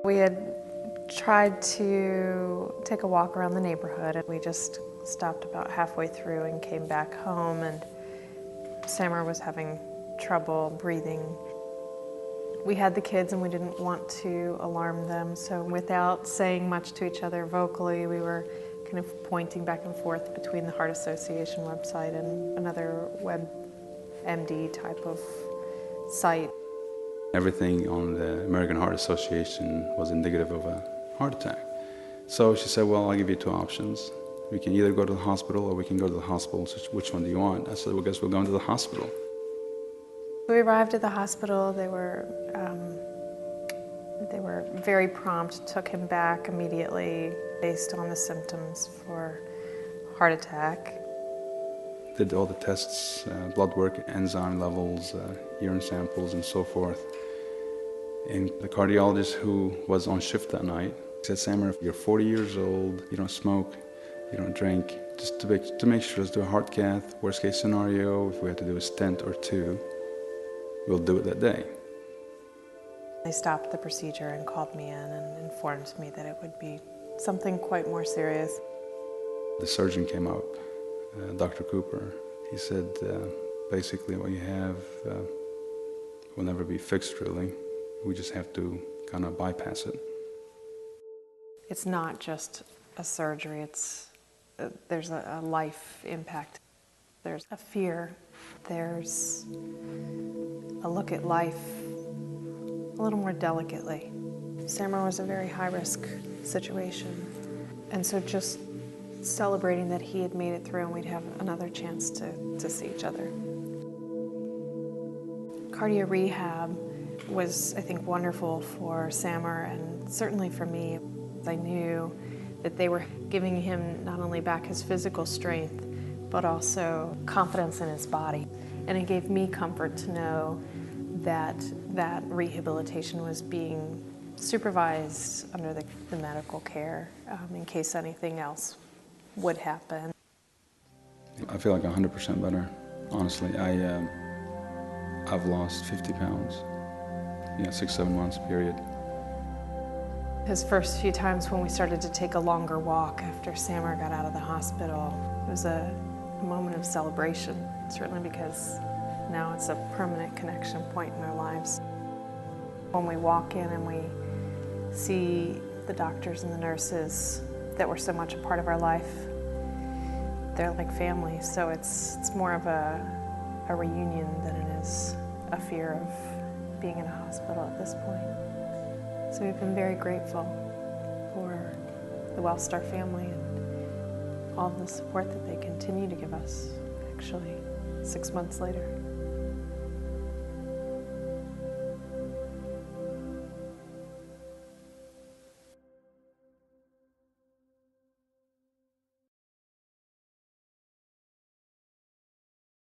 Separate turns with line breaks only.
We had tried to take a walk around the neighborhood, and we just stopped about halfway through and came back home, and Samar was having trouble breathing. We had the kids and we didn't want to alarm them, so without saying much to each other vocally, we were kind of pointing back and forth between the Heart Association website and another WebMD type of site.
Everything on the American Heart Association was indicative of a heart attack. So she said, well, I'll give you two options. We can either go to the hospital or we can go to the hospital. So which one do you want? I said, well, I guess we're going to the hospital.
We arrived at the hospital. They were very prompt, took him back immediately based on the symptoms for heart attack.
Did all the tests, blood work, enzyme levels, urine samples, and so forth. And the cardiologist who was on shift that night said, Samar, if you're 40 years old, you don't smoke, you don't drink, just to make sure, let's do a heart cath. Worst case scenario, if we have to do a stent or two, we'll do it that day.
They stopped the procedure and called me in and informed me that it would be something quite more serious.
The surgeon came up, Dr. Cooper. He said, basically what you have will never be fixed, really. We just have to kind of bypass it.
It's not just a surgery, there's a life impact. There's a fear, there's a look at life a little more delicately. Samar was a very high-risk situation, and so just celebrating that he had made it through and we'd have another chance to see each other. Cardio rehab was, I think, wonderful for Samar and certainly for me. I knew that they were giving him not only back his physical strength, but also confidence in his body. And it gave me comfort to know that that rehabilitation was being supervised under the medical care in case anything else would happen.
I feel like 100% better, honestly. I've lost 50 pounds, 6-7 months period.
His first few times when we started to take a longer walk after Samar got out of the hospital, it was a moment of celebration, certainly because now it's a permanent connection point in our lives. When we walk in and we see the doctors and the nurses that were so much a part of our life, they're like family, so it's more of a reunion than it is a fear of being in a hospital at this point. So we've been very grateful for the Wellstar family and all of the support that they continue to give us, actually, 6 months later.